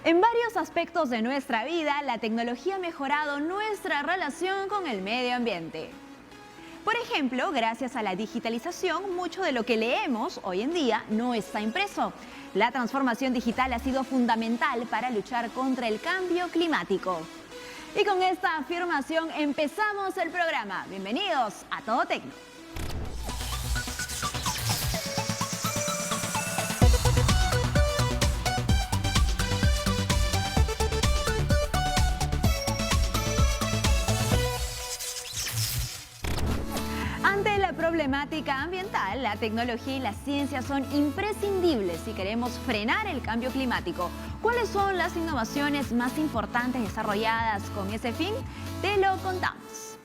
En varios aspectos de nuestra vida, la tecnología ha mejorado nuestra relación con el medio ambiente. Por ejemplo, gracias a la digitalización, mucho de lo que leemos hoy en día no está impreso. La transformación digital ha sido fundamental para luchar contra el cambio climático. Y con esta afirmación empezamos el programa. Bienvenidos a Todo Tecno. Ante la problemática ambiental, la tecnología y la ciencia son imprescindibles si queremos frenar el cambio climático. ¿Cuáles son las innovaciones más importantes desarrolladas con ese fin? Te lo contamos.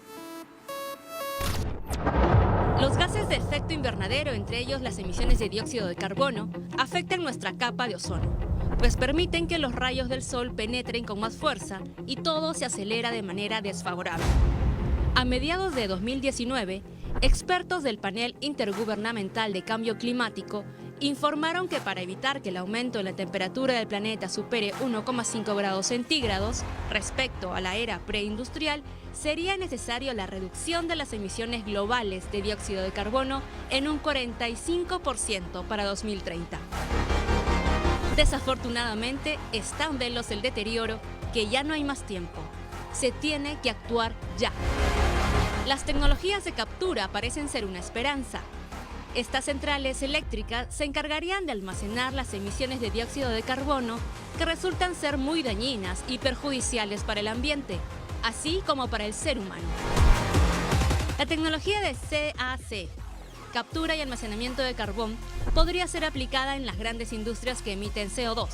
Los gases de efecto invernadero, entre ellos las emisiones de dióxido de carbono, afectan nuestra capa de ozono, pues permiten que los rayos del sol penetren con más fuerza y todo se acelera de manera desfavorable. A mediados de 2019, expertos del Panel Intergubernamental de Cambio Climático informaron que para evitar que el aumento de la temperatura del planeta supere 1,5 grados centígrados respecto a la era preindustrial, sería necesario la reducción de las emisiones globales de dióxido de carbono en un 45% para 2030. Desafortunadamente, es tan veloz el deterioro que ya no hay más tiempo. Se tiene que actuar ya. Las tecnologías de captura parecen ser una esperanza. Estas centrales eléctricas se encargarían de almacenar las emisiones de dióxido de carbono que resultan ser muy dañinas y perjudiciales para el ambiente, así como para el ser humano. La tecnología de CAC, captura y almacenamiento de carbón, podría ser aplicada en las grandes industrias que emiten CO2,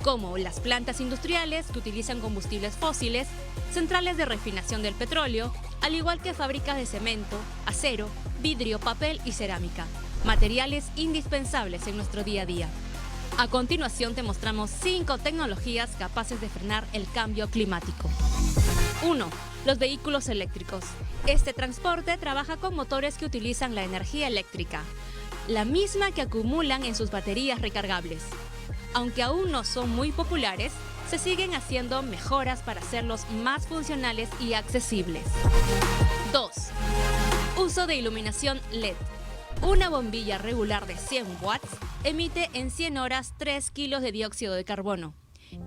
como las plantas industriales que utilizan combustibles fósiles, centrales de refinación del petróleo, al igual que fábricas de cemento, acero, vidrio, papel y cerámica, materiales indispensables en nuestro día a día. A continuación te mostramos 5 tecnologías capaces de frenar el cambio climático. 1. Los vehículos eléctricos. Este transporte trabaja con motores que utilizan la energía eléctrica, la misma que acumulan en sus baterías recargables. Aunque aún no son muy populares, se siguen haciendo mejoras para hacerlos más funcionales y accesibles. 2. Uso de iluminación LED. Una bombilla regular de 100 watts emite en 100 horas 3 kilos de dióxido de carbono.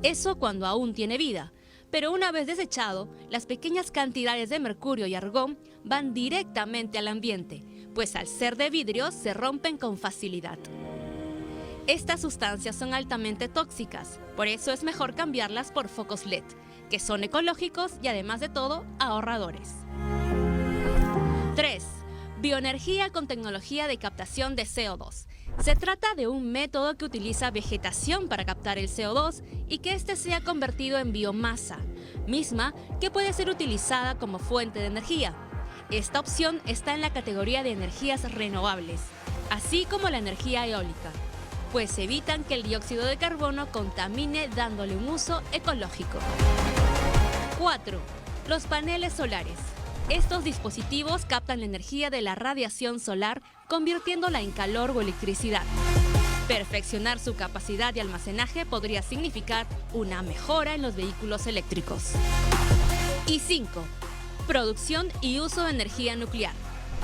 Eso cuando aún tiene vida, pero una vez desechado, las pequeñas cantidades de mercurio y argón van directamente al ambiente, pues al ser de vidrio se rompen con facilidad. Estas sustancias son altamente tóxicas, por eso es mejor cambiarlas por focos LED, que son ecológicos y además de todo, ahorradores. 3. Bioenergía con tecnología de captación de CO2. Se trata de un método que utiliza vegetación para captar el CO2 y que éste sea convertido en biomasa, misma que puede ser utilizada como fuente de energía. Esta opción está en la categoría de energías renovables, así como la energía eólica, pues evitan que el dióxido de carbono contamine dándole un uso ecológico. 4. Los paneles solares. Estos dispositivos captan la energía de la radiación solar, convirtiéndola en calor o electricidad. Perfeccionar su capacidad de almacenaje podría significar una mejora en los vehículos eléctricos. Y 5. Producción y uso de energía nuclear.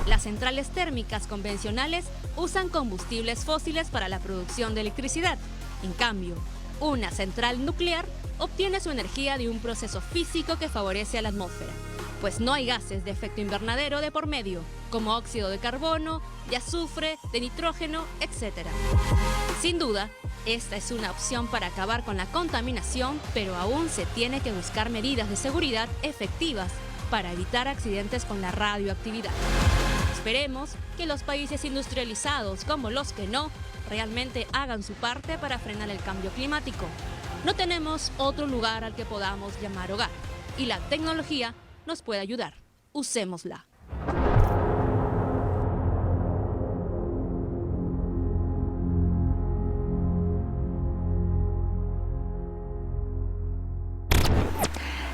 Las centrales térmicas convencionales usan combustibles fósiles para la producción de electricidad. En cambio, una central nuclear obtiene su energía de un proceso físico que favorece a la atmósfera, pues no hay gases de efecto invernadero de por medio, como óxido de carbono, de azufre, de nitrógeno, etc. Sin duda, esta es una opción para acabar con la contaminación, pero aún se tiene que buscar medidas de seguridad efectivas para evitar accidentes con la radioactividad. Esperemos que los países industrializados, como los que no, realmente hagan su parte para frenar el cambio climático. No tenemos otro lugar al que podamos llamar hogar, y la tecnología nos puede ayudar. Usémosla.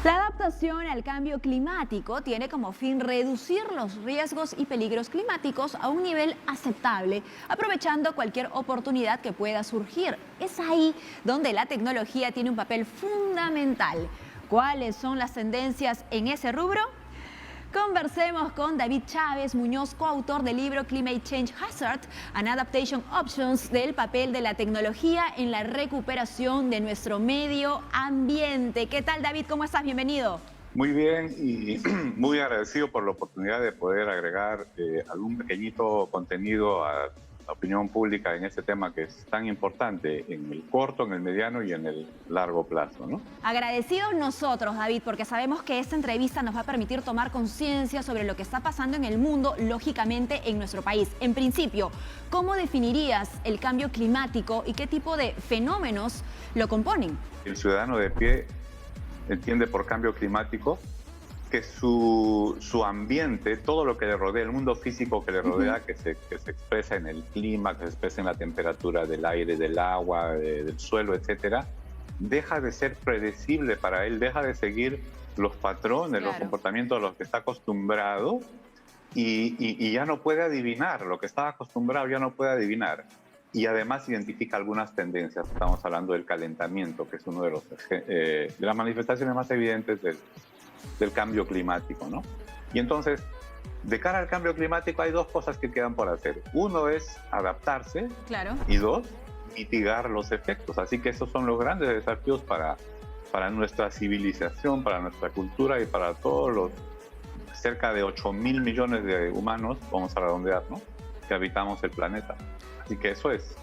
La adaptación al cambio climático tiene como fin reducir los riesgos y peligros climáticos a un nivel aceptable, aprovechando cualquier oportunidad que pueda surgir. Es ahí donde la tecnología tiene un papel fundamental. ¿Cuáles son las tendencias en ese rubro? Conversemos con David Chávez Muñoz, coautor del libro Climate Change Hazard and Adaptation Options, del papel de la tecnología en la recuperación de nuestro medio ambiente. ¿Qué tal, David? ¿Cómo estás? Bienvenido. Muy bien y muy agradecido por la oportunidad de poder agregar algún pequeñito contenido a la opinión pública en este tema que es tan importante en el corto, en el mediano y en el largo plazo, ¿no? Agradecidos nosotros, David, porque sabemos que esta entrevista nos va a permitir tomar conciencia sobre lo que está pasando en el mundo, lógicamente en nuestro país. En principio, ¿cómo definirías el cambio climático y qué tipo de fenómenos lo componen? El ciudadano de pie entiende por cambio climático que su ambiente, todo lo que le rodea, el mundo físico que le rodea, que se expresa en el clima, que se expresa en la temperatura del aire, del agua, del suelo, etcétera, deja de ser predecible para él, deja de seguir los patrones, los comportamientos a los que está acostumbrado y ya no puede adivinar, lo que estaba acostumbrado ya no puede adivinar. Y además identifica algunas tendencias. Estamos hablando del calentamiento, que es uno de las manifestaciones más evidentes del cambio climático, ¿no? Y entonces, de cara al cambio climático hay dos cosas que quedan por hacer. Uno es adaptarse, claro, y dos, mitigar los efectos. Así que esos son los grandes desafíos para nuestra civilización, para nuestra cultura y para todos los cerca de 8.000 millones de humanos, vamos a redondear, ¿no?, que habitamos el planeta. Así que eso es,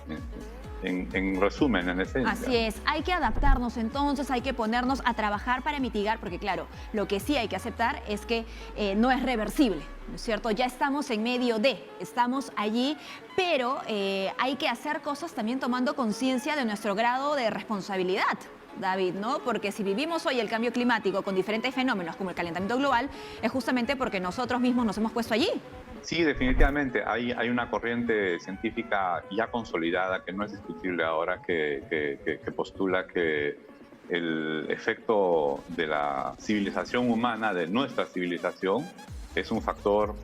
en resumen, en esencia. Así es, hay que adaptarnos entonces, hay que ponernos a trabajar para mitigar, porque claro, lo que sí hay que aceptar es que no es reversible, ¿no es cierto? Ya estamos en medio de, estamos allí, pero hay que hacer cosas también tomando conciencia de nuestro grado de responsabilidad, David, ¿no? Porque si vivimos hoy el cambio climático con diferentes fenómenos como el calentamiento global, es justamente porque nosotros mismos nos hemos puesto allí. Sí, definitivamente. Hay una corriente científica ya consolidada que no es discutible ahora, que postula que el efecto de la civilización humana, de nuestra civilización, es un factor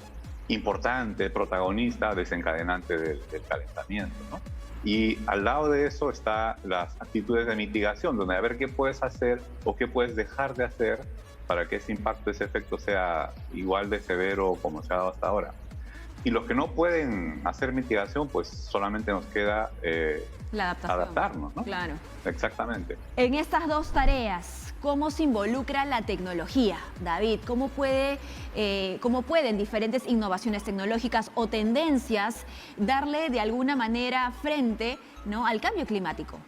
importante, protagonista, desencadenante del calentamiento, ¿no? Y al lado de eso están las actitudes de mitigación, donde a ver qué puedes hacer o qué puedes dejar de hacer para que ese impacto, ese efecto sea igual de severo como se ha dado hasta ahora. Y los que no pueden hacer mitigación, pues solamente nos queda la adaptación, adaptarnos, ¿no? Claro. Exactamente. En estas dos tareas, ¿cómo se involucra la tecnología, David? ¿Cómo pueden diferentes innovaciones tecnológicas o tendencias darle de alguna manera frente, ¿no?, al cambio climático?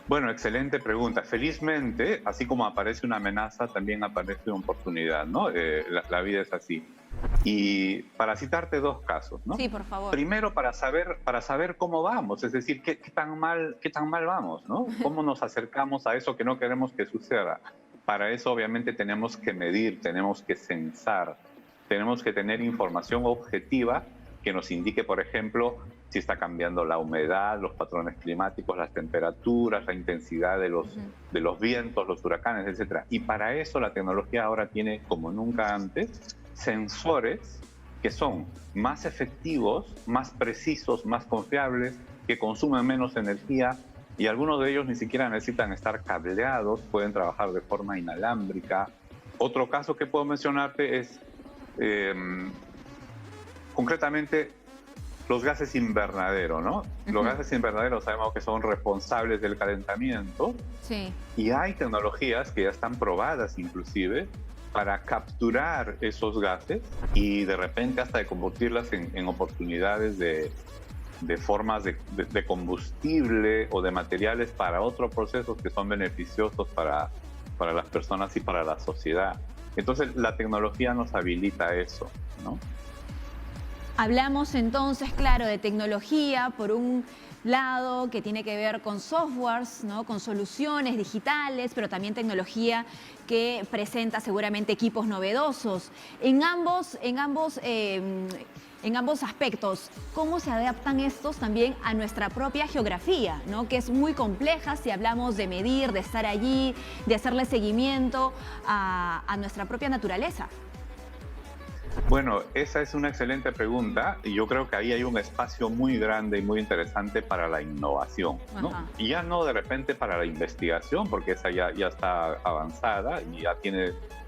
Bueno, excelente pregunta. Felizmente, así como aparece una amenaza, también aparece una oportunidad, ¿no? La vida es así. Y para citarte dos casos, ¿no? Sí, por favor. Primero, para saber cómo vamos, es decir, qué tan mal vamos, ¿no? ¿Cómo nos acercamos a eso que no queremos que suceda? Para eso, obviamente, tenemos que medir, tenemos que censar, tenemos que tener información objetiva que nos indique, por ejemplo, si está cambiando la humedad, los patrones climáticos, las temperaturas, la intensidad de los vientos, los huracanes, etc. Y para eso la tecnología ahora tiene, como nunca antes, sensores que son más efectivos, más precisos, más confiables, que consumen menos energía, y algunos de ellos ni siquiera necesitan estar cableados, pueden trabajar de forma inalámbrica. Otro caso que puedo mencionarte es concretamente los gases invernadero, ¿no? Los gases invernadero sabemos que son responsables del calentamiento. Sí. Y hay tecnologías que ya están probadas inclusive para capturar esos gases y de repente hasta de convertirlas en oportunidades de formas de combustible o de materiales para otros procesos que son beneficiosos para las personas y para la sociedad. Entonces la tecnología nos habilita eso, ¿no? Hablamos entonces, claro, de tecnología por un lado que tiene que ver con softwares, ¿no? Con soluciones digitales, pero también tecnología que presenta seguramente equipos novedosos. En ambos aspectos, ¿cómo se adaptan estos también a nuestra propia geografía, ¿no? Que es muy compleja si hablamos de medir, de estar allí, de hacerle seguimiento a nuestra propia naturaleza? Bueno, esa es una excelente pregunta y yo creo que ahí hay un espacio muy grande y muy interesante para la innovación, ¿no? Ajá. Y ya no de repente para la investigación, porque esa ya está avanzada y ya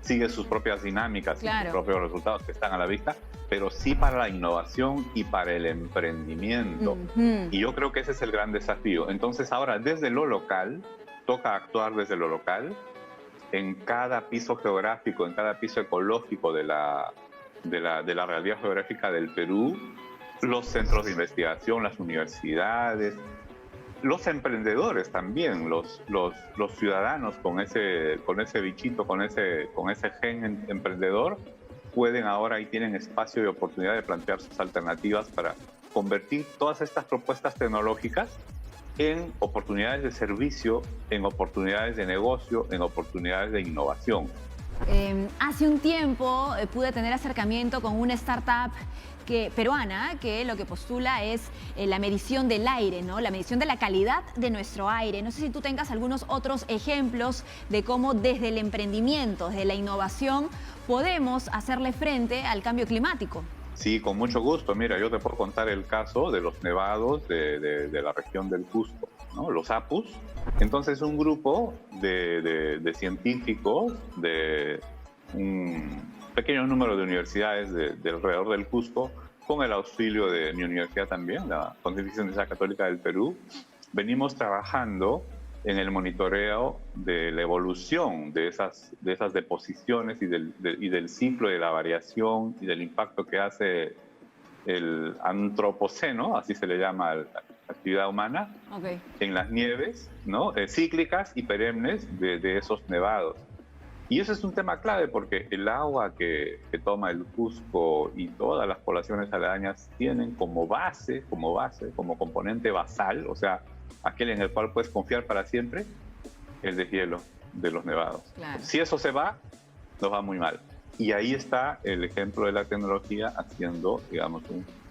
sigue sus propias dinámicas y Claro. sus propios resultados que están a la vista, pero sí para la innovación y para el emprendimiento. Ujú. Y yo creo que ese es el gran desafío. Entonces ahora desde lo local, toca actuar desde lo local, en cada piso geográfico, en cada piso ecológico de la realidad geográfica del Perú, los centros de investigación, las universidades, los emprendedores también, los ciudadanos con ese bichito, con ese gen emprendedor, pueden ahora y tienen espacio y oportunidad de plantear sus alternativas para convertir todas estas propuestas tecnológicas en oportunidades de servicio, en oportunidades de negocio, en oportunidades de innovación. Hace un tiempo pude tener acercamiento con una startup peruana que lo que postula es la medición del aire, ¿no? La medición de la calidad de nuestro aire. No sé si tú tengas algunos otros ejemplos de cómo desde el emprendimiento, desde la innovación, podemos hacerle frente al cambio climático. Sí, con mucho gusto. Mira, yo te puedo contar el caso de los nevados de la región del Cusco, ¿no? Los apus. Entonces, un grupo de científicos de un pequeño número de universidades de alrededor del Cusco, con el auxilio de mi universidad también, la Pontificia Universidad Católica del Perú, venimos trabajando en el monitoreo de la evolución de esas deposiciones y del ciclo de la variación y del impacto que hace el antropoceno, así se le llama a la actividad humana, Okay. en las nieves, ¿no? Cíclicas y perennes de esos nevados. Y eso es un tema clave porque el agua que toma el Cusco y todas las poblaciones aledañas tienen como base, como componente basal, o sea, aquel en el cual puedes confiar para siempre, el deshielo de los nevados. Claro. Si eso se va, nos va muy mal. Y ahí está el ejemplo de la tecnología haciendo, digamos,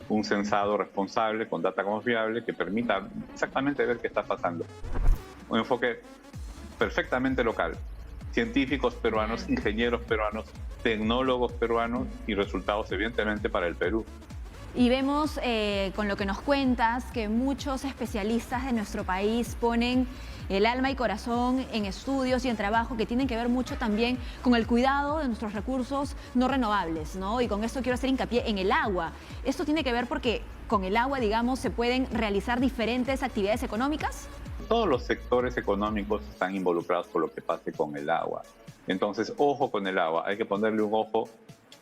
un censado responsable con data confiable que permita exactamente ver qué está pasando. Un enfoque perfectamente local. Científicos peruanos, ingenieros peruanos, tecnólogos peruanos y resultados evidentemente para el Perú. Y vemos con lo que nos cuentas que muchos especialistas de nuestro país ponen el alma y corazón en estudios y en trabajo que tienen que ver mucho también con el cuidado de nuestros recursos no renovables, ¿no? Y con esto quiero hacer hincapié en el agua. Esto tiene que ver porque con el agua, digamos, se pueden realizar diferentes actividades económicas. Todos los sectores económicos están involucrados por lo que pase con el agua. Entonces, ojo con el agua. Hay que ponerle un ojo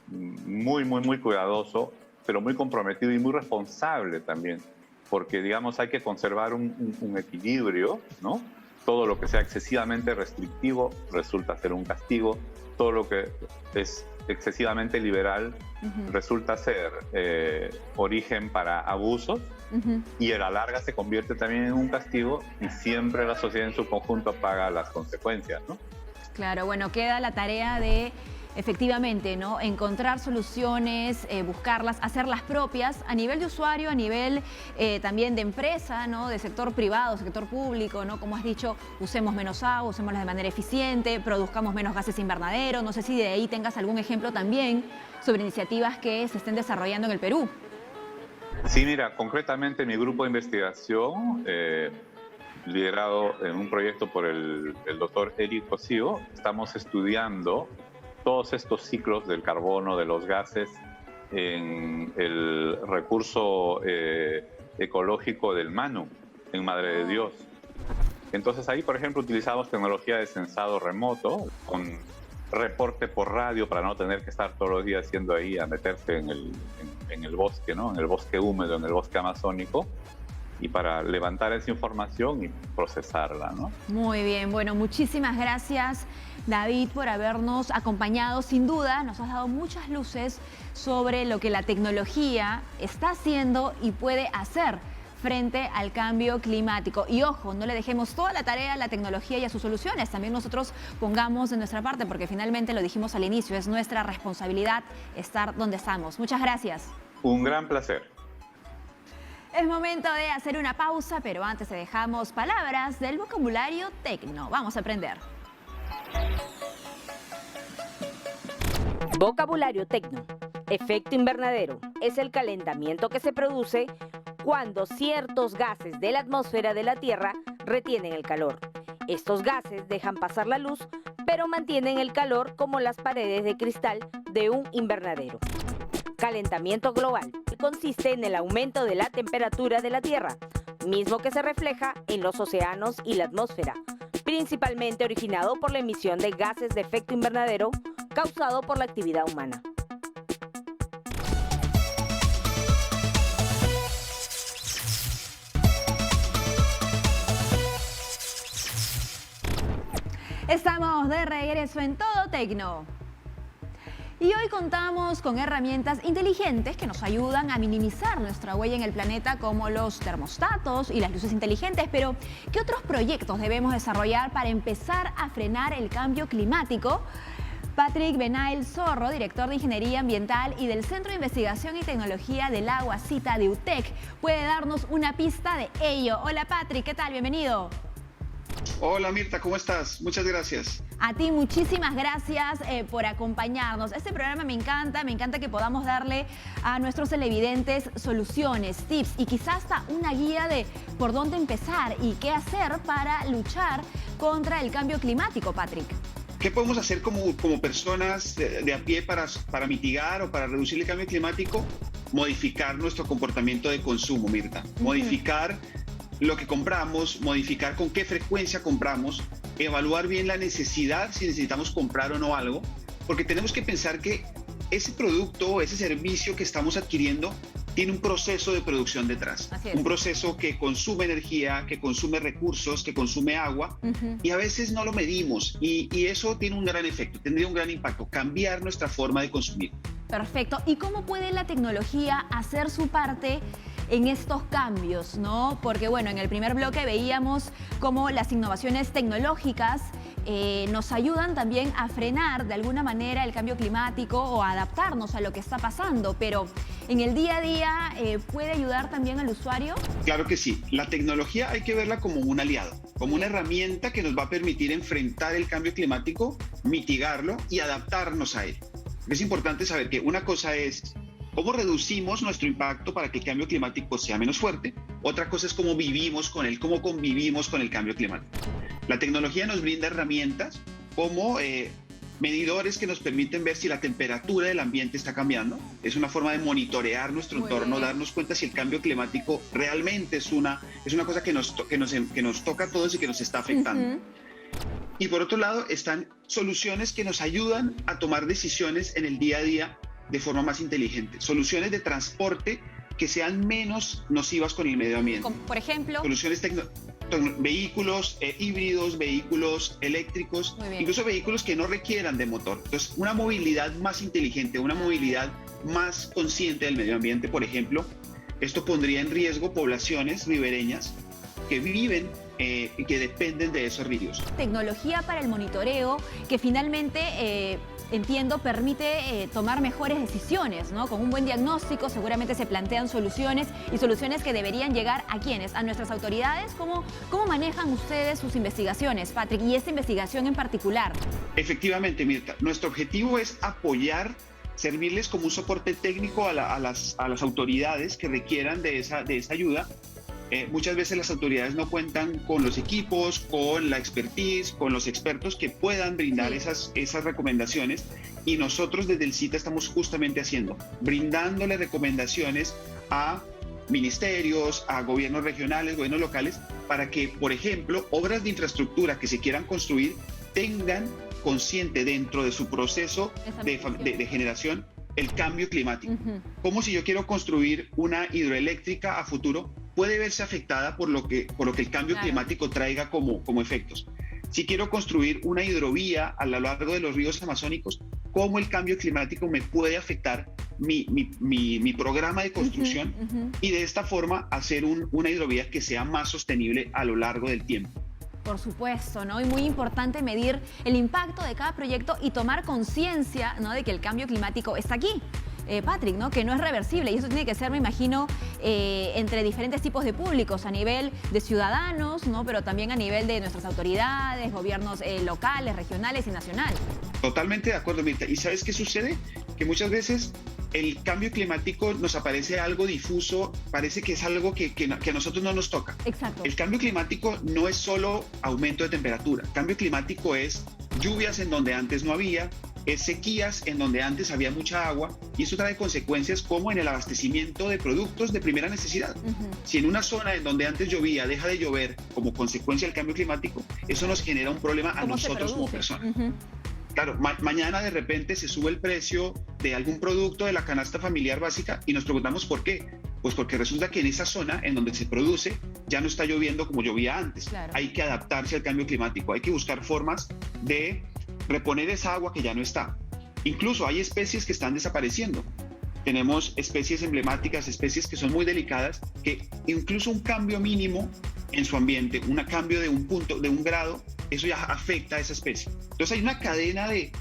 muy, muy, muy cuidadoso, pero muy comprometido y muy responsable también, porque, digamos, hay que conservar un equilibrio, ¿no? Todo lo que sea excesivamente restrictivo resulta ser un castigo, todo lo que es excesivamente liberal resulta ser origen para abusos, y a la larga se convierte también en un castigo y siempre la sociedad en su conjunto paga las consecuencias, ¿no? Claro, bueno, queda la tarea de efectivamente, ¿no? Encontrar soluciones, buscarlas, hacerlas propias a nivel de usuario, a nivel también de empresa, ¿no? De sector privado, sector público, ¿no? Como has dicho, usemos menos agua, usémosla de manera eficiente, produzcamos menos gases invernaderos. No sé si de ahí tengas algún ejemplo también sobre iniciativas que se estén desarrollando en el Perú. Sí, mira, concretamente mi grupo de investigación, liderado en un proyecto por el doctor Eric Cosío, estamos estudiando todos estos ciclos del carbono, de los gases, en el recurso ecológico del Manu, en Madre de Dios. Entonces ahí, por ejemplo, utilizamos tecnología de censado remoto, con reporte por radio para no tener que estar todos los días yendo ahí a meterse en el bosque, ¿no? En el bosque húmedo, en el bosque amazónico. y para levantar esa información y procesarla, ¿no? Muy bien, bueno, muchísimas gracias, David, por habernos acompañado. Sin duda, nos has dado muchas luces sobre lo que la tecnología está haciendo y puede hacer frente al cambio climático. Y ojo, no le dejemos toda la tarea a la tecnología y a sus soluciones. También nosotros pongamos de nuestra parte, porque finalmente lo dijimos al inicio, es nuestra responsabilidad estar donde estamos. Muchas gracias. Un gran placer. Es momento de hacer una pausa, pero antes te dejamos palabras del vocabulario tecno. Vamos a aprender. Vocabulario tecno. Efecto invernadero es el calentamiento que se produce cuando ciertos gases de la atmósfera de la Tierra retienen el calor. Estos gases dejan pasar la luz, pero mantienen el calor como las paredes de cristal de un invernadero. Calentamiento global consiste en el aumento de la temperatura de la Tierra, mismo que se refleja en los océanos y la atmósfera, principalmente originado por la emisión de gases de efecto invernadero causado por la actividad humana. Estamos de regreso en Todo Tecno. Y hoy contamos con herramientas inteligentes que nos ayudan a minimizar nuestra huella en el planeta, como los termostatos y las luces inteligentes. Pero, ¿qué otros proyectos debemos desarrollar para empezar a frenar el cambio climático? Patrick Benail Zorro, director de Ingeniería Ambiental y del Centro de Investigación y Tecnología del Agua CITA de UTEC, puede darnos una pista de ello. Hola Patrick, ¿qué tal? Bienvenido. Hola Mirta, ¿cómo estás? Muchas gracias. A ti muchísimas gracias por acompañarnos. Este programa me encanta que podamos darle a nuestros televidentes soluciones, tips y quizás hasta una guía de por dónde empezar y qué hacer para luchar contra el cambio climático, Patrick. ¿Qué podemos hacer como personas de a pie para mitigar o para reducir el cambio climático? Modificar nuestro comportamiento de consumo, Mirta. Modificar lo que compramos, modificar con qué frecuencia compramos, evaluar bien la necesidad, si necesitamos comprar o no algo, porque tenemos que pensar que ese producto o ese servicio que estamos adquiriendo tiene un proceso de producción detrás. Un proceso que consume energía, que consume recursos, que consume agua, y a veces no lo medimos, y eso tiene un gran efecto, tendría un gran impacto, cambiar nuestra forma de consumir. Perfecto. ¿Y cómo puede la tecnología hacer su parte en estos cambios, ¿no? Porque bueno, en el primer bloque veíamos cómo las innovaciones tecnológicas nos ayudan también a frenar de alguna manera el cambio climático o a adaptarnos a lo que está pasando, pero en el día a día ¿puede ayudar también al usuario? Claro que sí. La tecnología hay que verla como un aliado, como una herramienta que nos va a permitir enfrentar el cambio climático, mitigarlo y adaptarnos a él. Es importante saber que una cosa es cómo reducimos nuestro impacto para que el cambio climático sea menos fuerte. Otra cosa es cómo vivimos con él, cómo convivimos con el cambio climático. La tecnología nos brinda herramientas como medidores que nos permiten ver si la temperatura del ambiente está cambiando. Es una forma de monitorear nuestro entorno, darnos cuenta si el cambio climático realmente es una cosa que nos toca a todos y que nos está afectando. Y por otro lado están soluciones que nos ayudan a tomar decisiones en el día a día de forma más inteligente. Soluciones de transporte que sean menos nocivas con el medio ambiente. Por ejemplo, soluciones vehículos híbridos, vehículos eléctricos, incluso vehículos que no requieran de motor. Entonces, una movilidad más inteligente, una movilidad más consciente del medio ambiente, por ejemplo. Esto pondría en riesgo poblaciones ribereñas que viven y que dependen de esos ríos. Tecnología para el monitoreo que finalmente entiendo, permite tomar mejores decisiones, ¿no? Con un buen diagnóstico seguramente se plantean soluciones y soluciones que deberían llegar ¿a quiénes? ¿A nuestras autoridades? ¿Cómo manejan ustedes sus investigaciones, Patrick? Y esta investigación en particular. Efectivamente, Mirta, nuestro objetivo es apoyar, servirles como un soporte técnico a las autoridades que requieran de esa ayuda. Muchas veces las autoridades no cuentan con los equipos, con la expertise, con los expertos que puedan brindar esas recomendaciones, y nosotros desde el CITA estamos justamente brindándole recomendaciones a ministerios, a gobiernos regionales, gobiernos locales, para que, por ejemplo, obras de infraestructura que se quieran construir tengan consciente dentro de su proceso de generación el cambio climático. Como si yo quiero construir una hidroeléctrica a futuro, puede verse afectada por lo que el cambio climático traiga como efectos. Si quiero construir una hidrovía a lo largo de los ríos amazónicos, ¿cómo el cambio climático me puede afectar mi programa de construcción? Y de esta forma hacer una hidrovía que sea más sostenible a lo largo del tiempo. Por supuesto, ¿no? Y muy importante medir el impacto de cada proyecto y tomar conciencia, ¿no?, de que el cambio climático está aquí. Patrick, ¿no?, que no es reversible, y eso tiene que ser, me imagino, entre diferentes tipos de públicos, a nivel de ciudadanos, ¿no?, pero también a nivel de nuestras autoridades, gobiernos locales, regionales y nacionales. Totalmente de acuerdo, Mirta. ¿Y sabes qué sucede? Que muchas veces el cambio climático nos aparece algo difuso, parece que es algo que a nosotros no nos toca. Exacto. El cambio climático no es solo aumento de temperatura. El cambio climático es lluvias en donde antes no había, es sequías en donde antes había mucha agua, y eso trae consecuencias como en el abastecimiento de productos de primera necesidad. Si en una zona en donde antes llovía deja de llover como consecuencia del cambio climático, eso nos genera un problema a nosotros como personas. Claro, mañana de repente se sube el precio de algún producto de la canasta familiar básica y nos preguntamos por qué. Pues porque resulta que en esa zona en donde se produce ya no está lloviendo como llovía antes. Claro. Hay que adaptarse al cambio climático, hay que buscar formas de reponer esa agua que ya no está. Incluso hay especies que están desapareciendo. Tenemos especies emblemáticas, especies que son muy delicadas, que incluso un cambio mínimo en su ambiente, un cambio de un grado, eso ya afecta a esa especie. Entonces hay una cadena de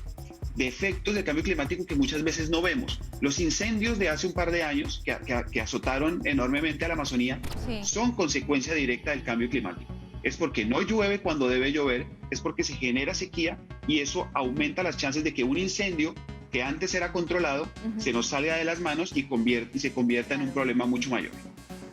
efectos del cambio climático que muchas veces no vemos. Los incendios de hace un par de años que azotaron enormemente a la Amazonía son consecuencia directa del cambio climático. Es porque no llueve cuando debe llover, es porque se genera sequía, y eso aumenta las chances de que un incendio que antes era controlado se nos salga de las manos y se convierta en un problema mucho mayor.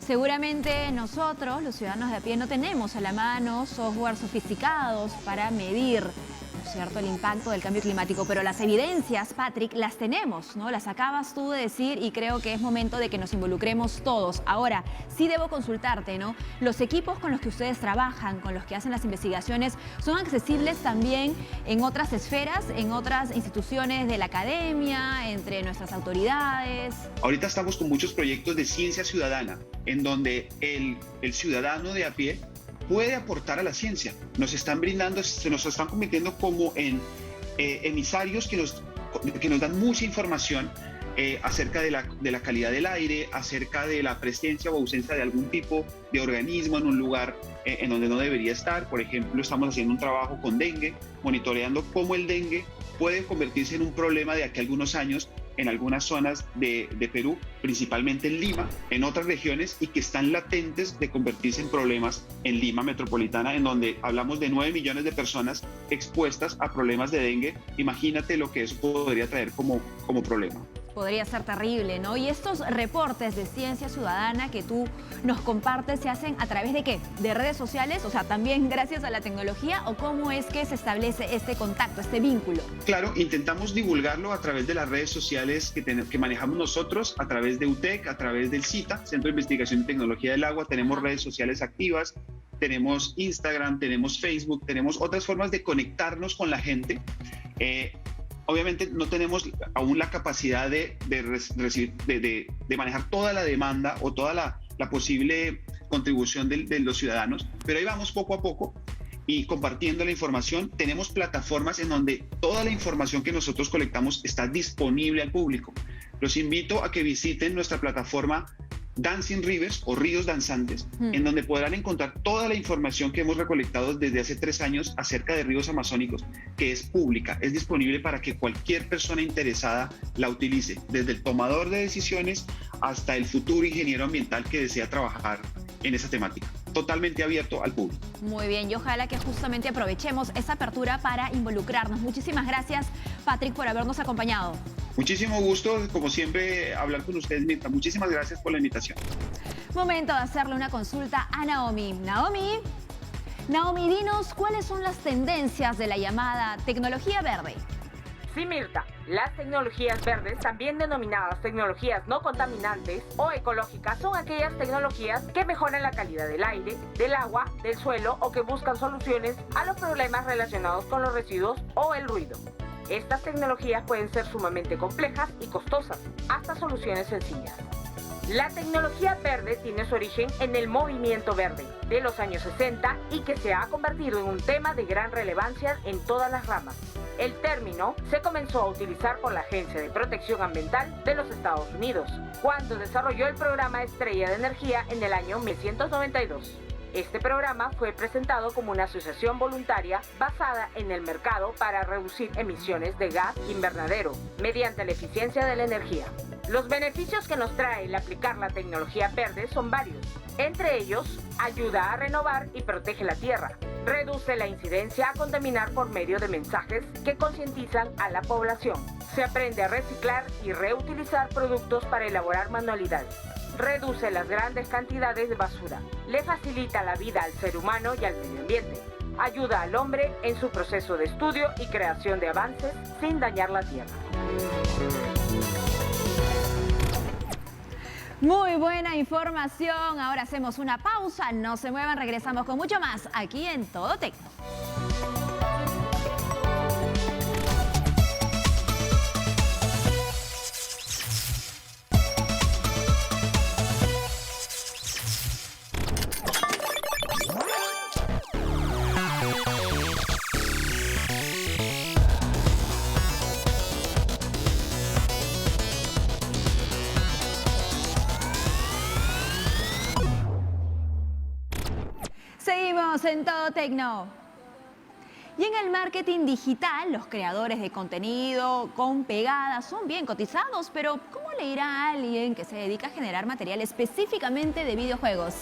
Seguramente nosotros, los ciudadanos de a pie, no tenemos a la mano software sofisticados para medir, ¿no es cierto?, el impacto del cambio climático, pero las evidencias, Patrick, las tenemos, ¿no? Las acabas tú de decir, y creo que es momento de que nos involucremos todos. Ahora, sí debo consultarte, ¿no? Los equipos con los que ustedes trabajan, con los que hacen las investigaciones, ¿son accesibles también en otras esferas, en otras instituciones de la academia, entre nuestras autoridades? Ahorita estamos con muchos proyectos de ciencia ciudadana, en donde el ciudadano de a pie puede aportar a la ciencia. Se nos están convirtiendo como en emisarios que nos dan mucha información acerca de la calidad del aire, acerca de la presencia o ausencia de algún tipo de organismo en un lugar en donde no debería estar. Por ejemplo, estamos haciendo un trabajo con dengue, monitoreando cómo el dengue puede convertirse en un problema de aquí a algunos años en algunas zonas de Perú, principalmente en Lima, en otras regiones, y que están latentes de convertirse en problemas en Lima metropolitana, en donde hablamos de 9 millones de personas expuestas a problemas de dengue. Imagínate lo que eso podría traer como problema. Podría ser terrible, ¿no? Y estos reportes de ciencia ciudadana que tú nos compartes, ¿se hacen a través de qué? ¿De redes sociales? O sea, ¿también gracias a la tecnología? ¿O cómo es que se establece este contacto, este vínculo? Claro, intentamos divulgarlo a través de las redes sociales que manejamos nosotros, a través de UTEC, a través del CITA, Centro de Investigación y Tecnología del Agua. Tenemos redes sociales activas, tenemos Instagram, tenemos Facebook, tenemos otras formas de conectarnos con la gente. Obviamente no tenemos aún la capacidad de manejar toda la demanda o toda la posible contribución de los ciudadanos, pero ahí vamos poco a poco y compartiendo la información. Tenemos plataformas en donde toda la información que nosotros colectamos está disponible al público. Los invito a que visiten nuestra plataforma Dancing Rivers o Ríos Danzantes, en donde podrán encontrar toda la información que hemos recolectado desde hace 3 años acerca de ríos amazónicos, que es pública, es disponible para que cualquier persona interesada la utilice, desde el tomador de decisiones hasta el futuro ingeniero ambiental que desea trabajar en esa temática. Totalmente abierto al público. Muy bien, y ojalá que justamente aprovechemos esa apertura para involucrarnos. Muchísimas gracias, Patrick, por habernos acompañado. Muchísimo gusto, como siempre, hablar con ustedes, Mirta. Muchísimas gracias por la invitación. Momento de hacerle una consulta a Naomi. Naomi, dinos cuáles son las tendencias de la llamada tecnología verde. Sí, Mirta, las tecnologías verdes, también denominadas tecnologías no contaminantes o ecológicas, son aquellas tecnologías que mejoran la calidad del aire, del agua, del suelo o que buscan soluciones a los problemas relacionados con los residuos o el ruido. Estas tecnologías pueden ser sumamente complejas y costosas, hasta soluciones sencillas. La tecnología verde tiene su origen en el movimiento verde de los años 60 y que se ha convertido en un tema de gran relevancia en todas las ramas. El término se comenzó a utilizar por la Agencia de Protección Ambiental de los Estados Unidos, cuando desarrolló el programa Estrella de Energía en el año 1992. Este programa fue presentado como una asociación voluntaria basada en el mercado para reducir emisiones de gas invernadero mediante la eficiencia de la energía. Los beneficios que nos trae el aplicar la tecnología verde son varios. Entre ellos, ayuda a renovar y protege la tierra. Reduce la incidencia a contaminar por medio de mensajes que concientizan a la población. Se aprende a reciclar y reutilizar productos para elaborar manualidades. Reduce las grandes cantidades de basura. Le facilita la vida al ser humano y al medio ambiente. Ayuda al hombre en su proceso de estudio y creación de avances sin dañar la tierra. Muy buena información. Ahora hacemos una pausa. No se muevan, regresamos con mucho más aquí en Todo Tecno. Seguimos en Todo Tecno. Y en el marketing digital, los creadores de contenido con pegadas son bien cotizados, pero ¿cómo le irá a alguien que se dedica a generar material específicamente de videojuegos?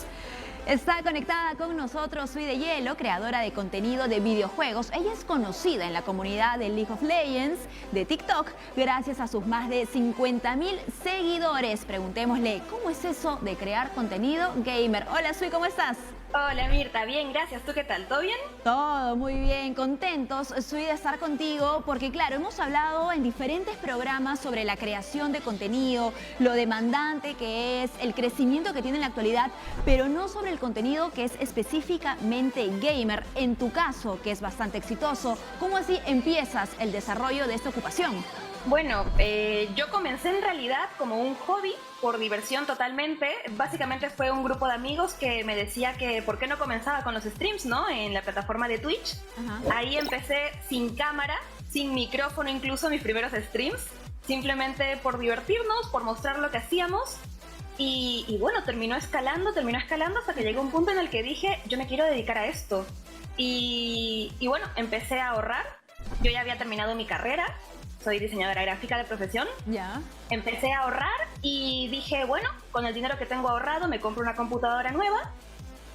Está conectada con nosotros Sui de Hielo, creadora de contenido de videojuegos. Ella es conocida en la comunidad de League of Legends, de TikTok, gracias a sus más de 50.000 seguidores. Preguntémosle, ¿cómo es eso de crear contenido gamer? Hola Sui, ¿cómo estás? Hola Mirta, bien, gracias. ¿Tú qué tal? ¿Todo bien? Todo muy bien, contentos, Sui, de estar contigo, porque claro, hemos hablado en diferentes programas sobre la creación de contenido, lo demandante que es, el crecimiento que tiene en la actualidad, pero no sobre el contenido que es específicamente gamer. En tu caso, que es bastante exitoso, ¿cómo así empiezas el desarrollo de esta ocupación? Bueno, yo comencé en realidad como un hobby, por diversión totalmente. Básicamente fue un grupo de amigos que me decía que por qué no comenzaba con los streams, ¿no? En la plataforma de Twitch. Ajá. Ahí empecé sin cámara, sin micrófono incluso, mis primeros streams. Simplemente por divertirnos, por mostrar lo que hacíamos. Y bueno, terminó escalando hasta que llegó un punto en el que dije, yo me quiero dedicar a esto. Y bueno, empecé a ahorrar. Yo ya había terminado mi carrera. Soy diseñadora gráfica de profesión. Ya. Empecé a ahorrar y dije, bueno, con el dinero que tengo ahorrado me compro una computadora nueva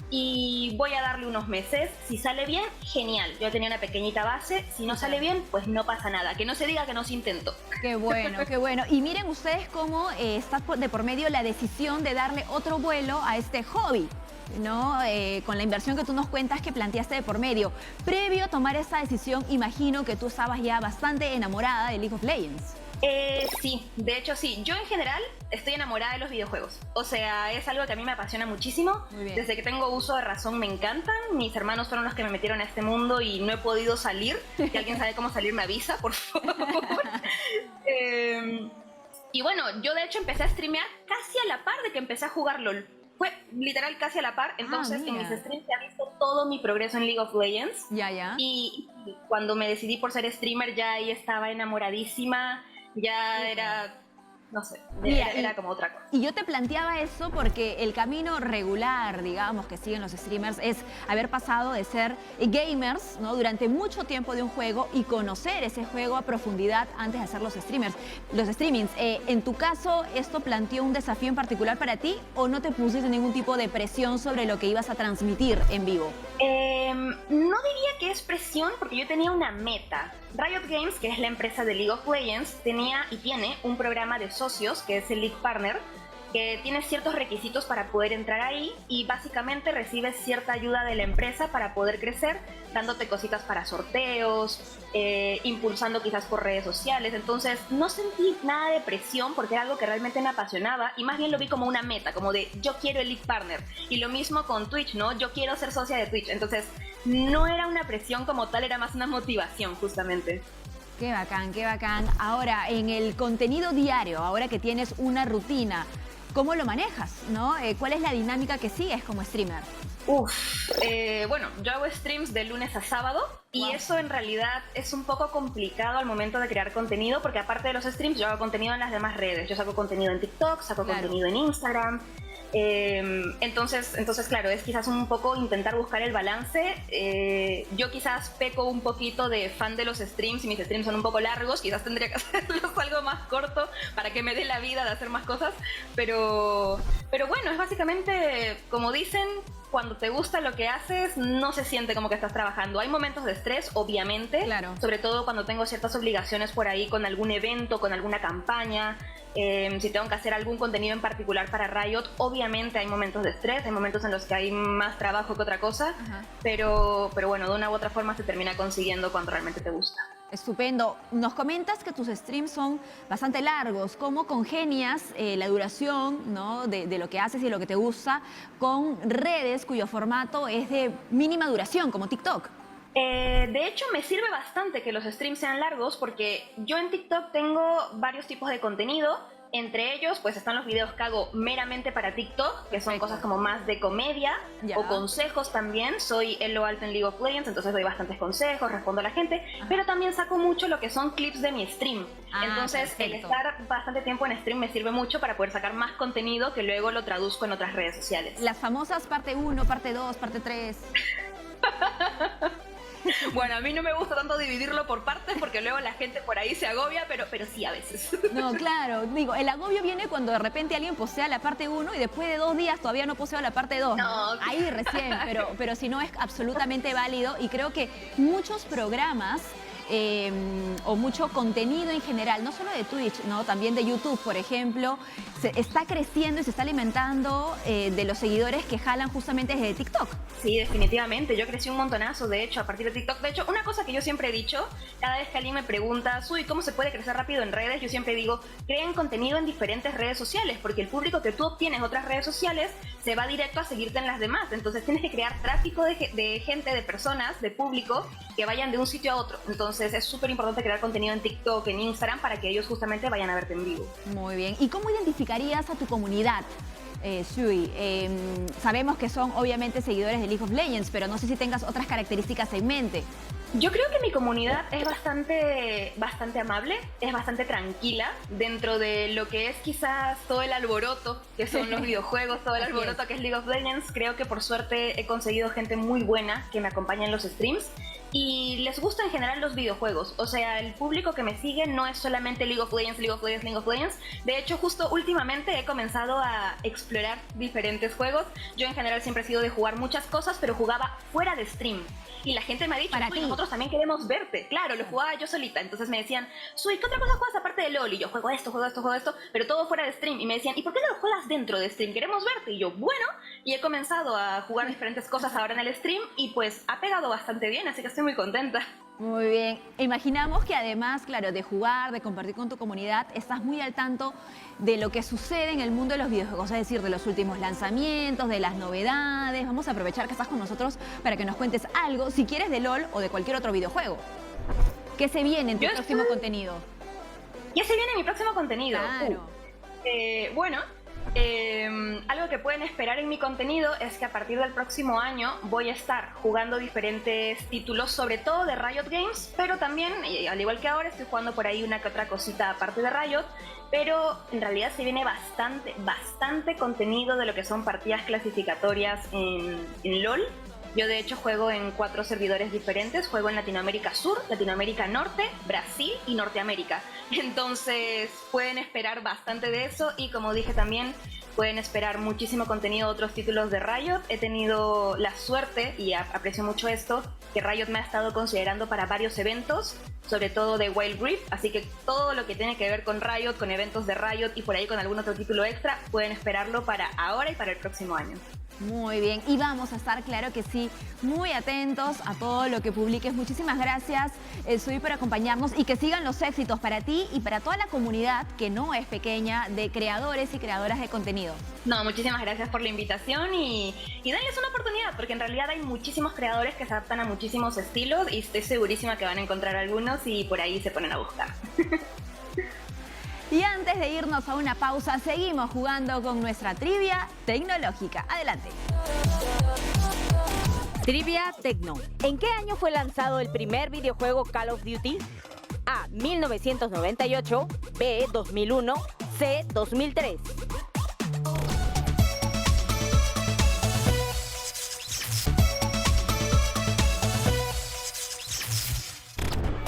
y voy a darle unos meses. Si sale bien, genial. Yo tenía una pequeñita base. Si no sale bien, pues no pasa nada. Que no se diga que no se intentó. Qué bueno, qué bueno. Y miren ustedes cómo está de por medio la decisión de darle otro vuelo a este hobby, ¿no? Con la inversión que tú nos cuentas que planteaste de por medio. Previo a tomar esta decisión, imagino que tú estabas ya bastante enamorada de League of Legends. Sí, de hecho sí. Yo en general estoy enamorada de los videojuegos. O sea, es algo que a mí me apasiona muchísimo. Desde que tengo uso de razón me encantan. Mis hermanos fueron los que me metieron a este mundo y no he podido salir. Si alguien sabe cómo salir, me avisa, por favor. Y bueno, yo de hecho empecé a streamear casi a la par de que empecé a jugar LOL. Fue literal casi a la par, entonces en mis streams se ha visto todo mi progreso en League of Legends. Ya. Y cuando me decidí por ser streamer ya ahí estaba enamoradísima, ya era, no sé, era como otra cosa. Y yo te planteaba eso porque el camino regular, digamos, que siguen los streamers es haber pasado de ser gamers, ¿no? Durante mucho tiempo de un juego y conocer ese juego a profundidad antes de hacer los streamings. En tu caso, ¿esto planteó un desafío en particular para ti o no te pusiste ningún tipo de presión sobre lo que ibas a transmitir en vivo? No diría que es presión porque yo tenía una meta. Riot Games, que es la empresa de League of Legends, tenía y tiene un programa de socios que es el League Partner, que tiene ciertos requisitos para poder entrar ahí y básicamente recibes cierta ayuda de la empresa para poder crecer, dándote cositas para sorteos, impulsando quizás por redes sociales. Entonces no sentí nada de presión porque era algo que realmente me apasionaba y más bien lo vi como una meta, como de yo quiero el League Partner. Y lo mismo con Twitch, ¿no? Yo quiero ser socia de Twitch. Entonces no era una presión como tal, era más una motivación justamente. Qué bacán, qué bacán. Ahora, en el contenido diario, ahora que tienes una rutina, ¿cómo lo manejas, no? ¿Cuál es la dinámica que sigues como streamer? Bueno, yo hago streams de lunes a sábado y eso en realidad es un poco complicado al momento de crear contenido porque aparte de los streams yo hago contenido en las demás redes. Yo saco contenido en TikTok, saco contenido en Instagram. Entonces, claro, es quizás un poco intentar buscar el balance. Yo quizás peco un poquito de fan de los streams y mis streams son un poco largos, quizás tendría que hacerlos algo más corto para que me dé la vida de hacer más cosas, pero bueno, es básicamente como dicen, cuando te gusta lo que haces no se siente como que estás trabajando. Hay momentos de estrés, obviamente, sobre todo cuando tengo ciertas obligaciones por ahí con algún evento, con alguna campaña. Si tengo que hacer algún contenido en particular para Riot, obviamente hay momentos de estrés, hay momentos en los que hay más trabajo que otra cosa, pero bueno, de una u otra forma se termina consiguiendo cuando realmente te gusta. Estupendo. Nos comentas que tus streams son bastante largos. ¿Cómo congenias la duración, ¿no?, de lo que haces y lo que te gusta con redes cuyo formato es de mínima duración, como TikTok? De hecho, me sirve bastante que los streams sean largos porque yo en TikTok tengo varios tipos de contenido. Entre ellos, pues están los videos que hago meramente para TikTok, que son cosas como más de comedia o consejos también. Soy Elo Alto en League of Legends, entonces doy bastantes consejos, respondo a la gente, pero también saco mucho lo que son clips de mi stream. Entonces, el estar bastante tiempo en stream me sirve mucho para poder sacar más contenido que luego lo traduzco en otras redes sociales. Las famosas parte 1, parte 2, parte 3. Bueno, a mí no me gusta tanto dividirlo por partes porque luego la gente por ahí se agobia, pero sí a veces. No, claro, digo, el agobio viene cuando de repente alguien posea la parte 1 y después de 2 días todavía no posea la parte 2. No, ahí recién, pero si no es absolutamente válido y creo que muchos programas o mucho contenido en general, no solo de Twitch, ¿no?, también de YouTube, por ejemplo, se está creciendo y se está alimentando de los seguidores que jalan justamente desde TikTok. Sí, definitivamente. Yo crecí un montonazo, de hecho, a partir de TikTok. De hecho, una cosa que yo siempre he dicho, cada vez que alguien me pregunta, Suy, ¿cómo se puede crecer rápido en redes? Yo siempre digo, creen contenido en diferentes redes sociales, porque el público que tú obtienes en otras redes sociales se va directo a seguirte en las demás. Entonces tienes que crear tráfico de gente, de personas, de público, que vayan de un sitio a otro. Entonces es súper importante crear contenido en TikTok, en Instagram, para que ellos justamente vayan a verte en vivo. Muy bien. ¿Y cómo identificarías a tu comunidad, Sui? Sabemos que son obviamente seguidores de League of Legends, pero no sé si tengas otras características en mente. Yo creo que mi comunidad es bastante amable, es bastante tranquila dentro de lo que es quizás todo el alboroto que son los videojuegos, todo el alboroto que es League of Legends. Creo que por suerte he conseguido gente muy buena que me acompaña en los streams y les gustan en general los videojuegos. O sea, el público que me sigue no es solamente League of Legends, League of Legends, League of Legends. De hecho, justo últimamente he comenzado a explorar diferentes juegos. Yo en general siempre he sido de jugar muchas cosas, pero jugaba fuera de stream. Y la gente me ha dicho, Suy, nosotros también queremos verte. Claro, lo jugaba yo solita. Entonces me decían, Suy, ¿qué otra cosa juegas aparte de LOL? Y yo juego esto, pero todo fuera de stream. Y me decían, ¿y por qué no lo juegas dentro de stream? Queremos verte. Y yo, bueno, y he comenzado a jugar diferentes cosas ahora en el stream y pues ha pegado bastante bien, así que estoy muy contenta. Muy bien. Imaginamos que además, claro, de jugar, de compartir con tu comunidad, estás muy al tanto de lo que sucede en el mundo de los videojuegos, es decir, de los últimos lanzamientos, de las novedades. Vamos a aprovechar que estás con nosotros para que nos cuentes algo, si quieres, de LOL o de cualquier otro videojuego. ¿Qué se viene en tu próximo contenido? ¿Qué se viene en mi próximo contenido? Claro. Bueno, algo que pueden esperar en mi contenido es que a partir del próximo año voy a estar jugando diferentes títulos, sobre todo de Riot Games, pero también, al igual que ahora, estoy jugando por ahí una que otra cosita aparte de Riot, pero en realidad se viene bastante contenido de lo que son partidas clasificatorias en LOL. Yo de hecho juego en 4 servidores diferentes, juego en Latinoamérica Sur, Latinoamérica Norte, Brasil y Norteamérica. Entonces pueden esperar bastante de eso y como dije también pueden esperar muchísimo contenido de otros títulos de Riot. He tenido la suerte, y aprecio mucho esto, que Riot me ha estado considerando para varios eventos, sobre todo de Wild Rift, así que todo lo que tiene que ver con Riot, con eventos de Riot y por ahí con algún otro título extra, pueden esperarlo para ahora y para el próximo año. Muy bien, y vamos a estar, claro que sí, muy atentos a todo lo que publiques. Muchísimas gracias, Sui, por acompañarnos y que sigan los éxitos para ti y para toda la comunidad, que no es pequeña, de creadores y creadoras de contenido. No, muchísimas gracias por la invitación y denles una oportunidad, porque en realidad hay muchísimos creadores que se adaptan a muchísimos estilos y estoy segurísima que van a encontrar algunos y por ahí se ponen a buscar. Y antes de irnos a una pausa, seguimos jugando con nuestra trivia tecnológica. Adelante. Trivia Tecno. ¿En qué año fue lanzado el primer videojuego Call of Duty? A. 1998, B. 2001, C. 2003.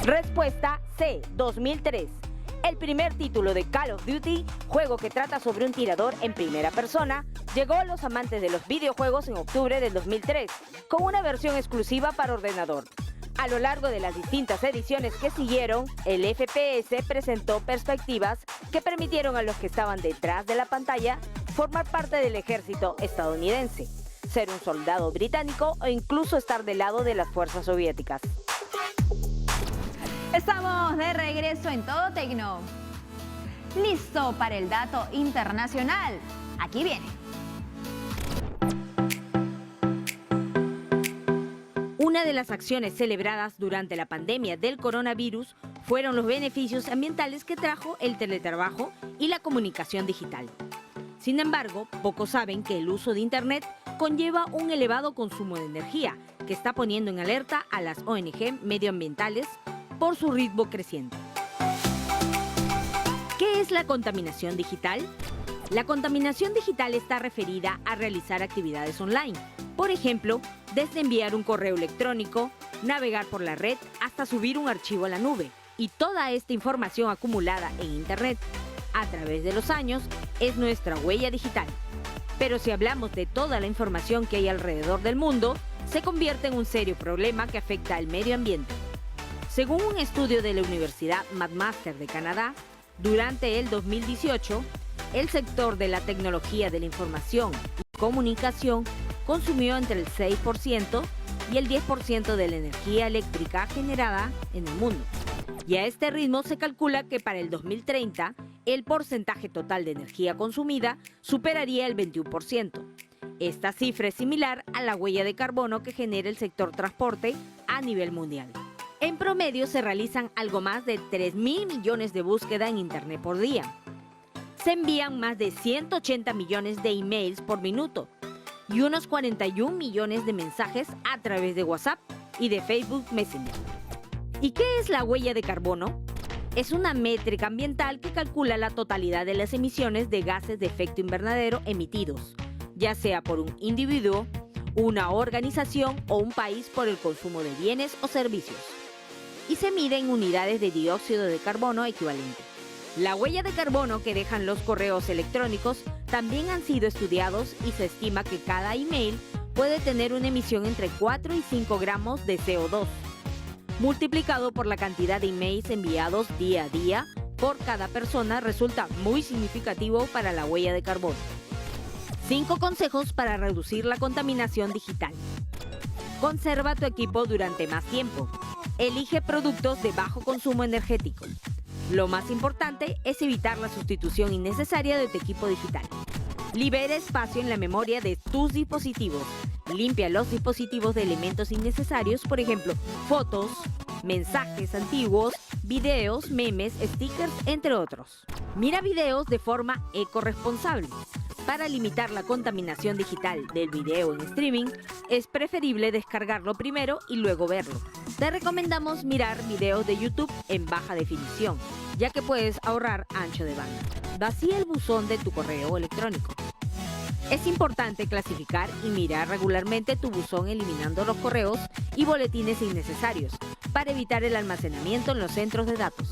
Respuesta C. 2003. El primer título de Call of Duty, juego que trata sobre un tirador en primera persona, llegó a los amantes de los videojuegos en octubre del 2003, con una versión exclusiva para ordenador. A lo largo de las distintas ediciones que siguieron, el FPS presentó perspectivas que permitieron a los que estaban detrás de la pantalla formar parte del ejército estadounidense, ser un soldado británico o incluso estar del lado de las fuerzas soviéticas. Estamos de regreso en Todo Tecno. ¿Listo para el dato internacional? Aquí viene. Una de las acciones celebradas durante la pandemia del coronavirus fueron los beneficios ambientales que trajo el teletrabajo y la comunicación digital. Sin embargo, pocos saben que el uso de Internet conlleva un elevado consumo de energía que está poniendo en alerta a las ONG medioambientales por su ritmo creciente. ¿Qué es la contaminación digital? La contaminación digital está referida a realizar actividades online. Por ejemplo, desde enviar un correo electrónico, navegar por la red, hasta subir un archivo a la nube. Y toda esta información acumulada en Internet a través de los años es nuestra huella digital. Pero si hablamos de toda la información que hay alrededor del mundo, se convierte en un serio problema que afecta al medio ambiente. Según un estudio de la Universidad McMaster de Canadá, durante el 2018, el sector de la tecnología de la información y comunicación consumió entre el 6% y el 10% de la energía eléctrica generada en el mundo. Y a este ritmo se calcula que para el 2030, el porcentaje total de energía consumida superaría el 21%. Esta cifra es similar a la huella de carbono que genera el sector transporte a nivel mundial. En promedio se realizan algo más de 3.000 millones de búsquedas en Internet por día. Se envían más de 180 millones de emails por minuto y unos 41 millones de mensajes a través de WhatsApp y de Facebook Messenger. ¿Y qué es la huella de carbono? Es una métrica ambiental que calcula la totalidad de las emisiones de gases de efecto invernadero emitidos, ya sea por un individuo, una organización o un país por el consumo de bienes o servicios. Y se mide en unidades de dióxido de carbono equivalente. La huella de carbono que dejan los correos electrónicos también han sido estudiados y se estima que cada email puede tener una emisión entre 4 y 5 gramos de CO2. Multiplicado por la cantidad de emails enviados día a día por cada persona resulta muy significativo para la huella de carbono. 5 consejos para reducir la contaminación digital. Conserva tu equipo durante más tiempo. Elige productos de bajo consumo energético. Lo más importante es evitar la sustitución innecesaria de tu equipo digital. Libera espacio en la memoria de tus dispositivos. Limpia los dispositivos de elementos innecesarios, por ejemplo, fotos, mensajes antiguos, videos, memes, stickers, entre otros. Mira videos de forma ecorresponsable. Para limitar la contaminación digital del video en streaming, es preferible descargarlo primero y luego verlo. Te recomendamos mirar videos de YouTube en baja definición, ya que puedes ahorrar ancho de banda. Vacía el buzón de tu correo electrónico. Es importante clasificar y mirar regularmente tu buzón eliminando los correos y boletines innecesarios para evitar el almacenamiento en los centros de datos.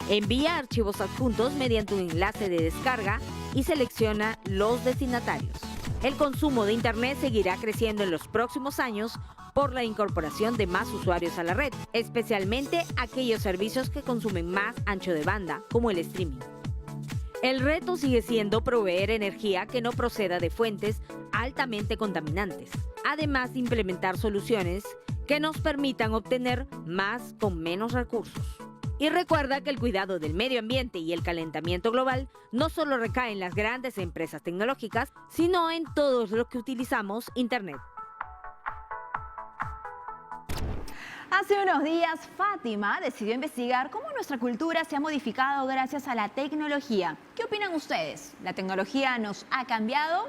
Envía archivos adjuntos mediante un enlace de descarga y selecciona los destinatarios. El consumo de Internet seguirá creciendo en los próximos años por la incorporación de más usuarios a la red, especialmente aquellos servicios que consumen más ancho de banda, como el streaming. El reto sigue siendo proveer energía que no proceda de fuentes altamente contaminantes, además de implementar soluciones que nos permitan obtener más con menos recursos. Y recuerda que el cuidado del medio ambiente y el calentamiento global no solo recae en las grandes empresas tecnológicas, sino en todos los que utilizamos Internet. Hace unos días, Fátima decidió investigar cómo nuestra cultura se ha modificado gracias a la tecnología. ¿Qué opinan ustedes? ¿La tecnología nos ha cambiado?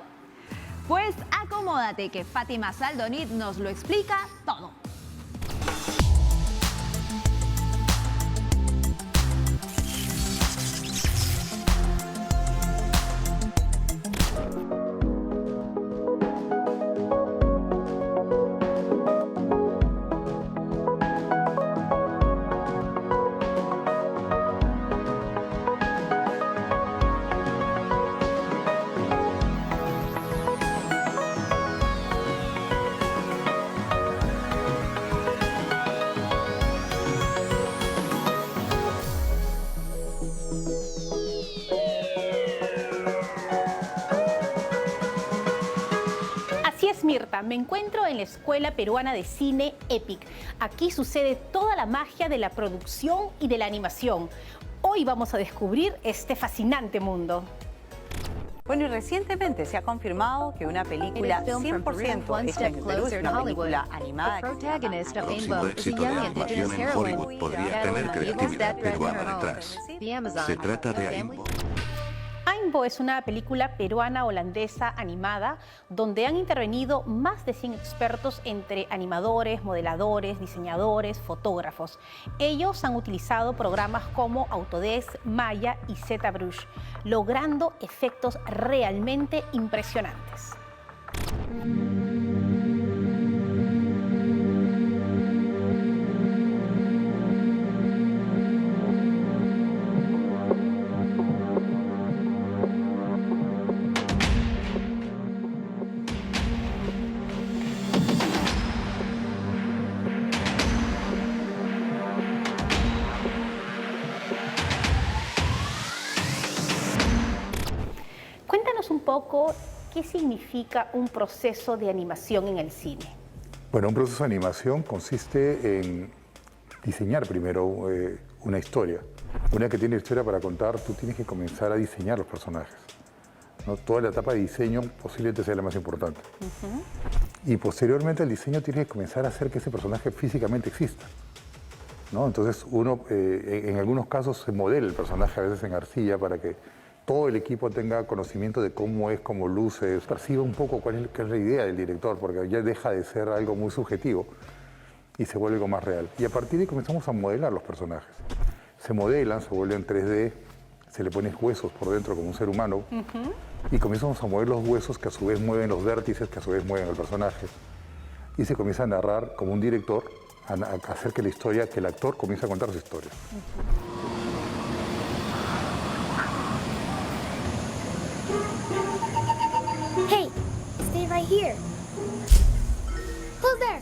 Pues acomódate que Fátima Saldonit nos lo explica todo. Mirta, me encuentro en la Escuela Peruana de Cine EPIC. Aquí sucede toda la magia de la producción y de la animación. Hoy vamos a descubrir este fascinante mundo. Bueno, y recientemente se ha confirmado que una película 100% hecha en el Perú es una película animada. El próximo éxito de animación en Hollywood podría tener creatividad peruana detrás. Se trata de Aimbo. Aimbo es una película peruana-holandesa animada donde han intervenido más de 100 expertos entre animadores, modeladores, diseñadores, fotógrafos. Ellos han utilizado programas como Autodesk, Maya y ZBrush, logrando efectos realmente impresionantes. Cuéntanos un poco qué significa un proceso de animación en el cine. Bueno, un proceso de animación consiste en diseñar primero una historia. Una vez que tienes historia para contar, tú tienes que comenzar a diseñar los personajes, ¿no? Toda la etapa de diseño posiblemente sea la más importante. Y posteriormente al diseño tienes que comenzar a hacer que ese personaje físicamente exista, ¿no? Entonces uno, en algunos casos, se modela el personaje a veces en arcilla para que todo el equipo tenga conocimiento de cómo es, cómo luce, perciba un poco qué es la idea del director, porque ya deja de ser algo muy subjetivo y se vuelve algo más real. Y a partir de ahí comenzamos a modelar los personajes. Se modelan, se vuelven 3D, se le ponen huesos por dentro como un ser humano y comenzamos a mover los huesos que a su vez mueven los vértices, que a su vez mueven el personaje. Y se comienza a narrar como un director, a hacer que la historia, que el actor comience a contar su historia. Hey, stay right here. Who's there?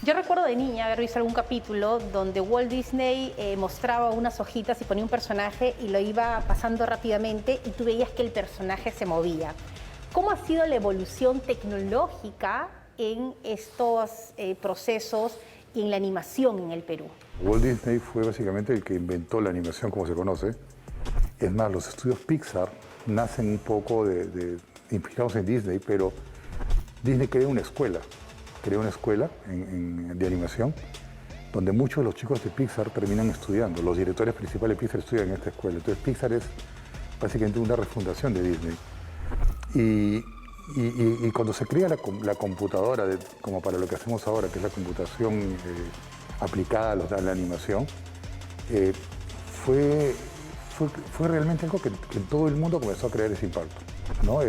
Yo recuerdo de niña haber visto algún capítulo donde Walt Disney mostraba unas hojitas y ponía un personaje y lo iba pasando rápidamente y tú veías que el personaje se movía. ¿Cómo ha sido la evolución tecnológica en estos procesos y en la animación en el Perú? Walt Disney fue básicamente el que inventó la animación como se conoce. Es más, los estudios Pixar nacen un poco inspirados en Disney, pero Disney creó una escuela. Creó una escuela de animación donde muchos de los chicos de Pixar terminan estudiando. Los directores principales de Pixar estudian en esta escuela. Entonces Pixar es básicamente una refundación de Disney. Y cuando se crea la computadora, como para lo que hacemos ahora, que es la computación aplicada a la animación, fue realmente algo que todo el mundo comenzó a crear ese impacto, ¿no?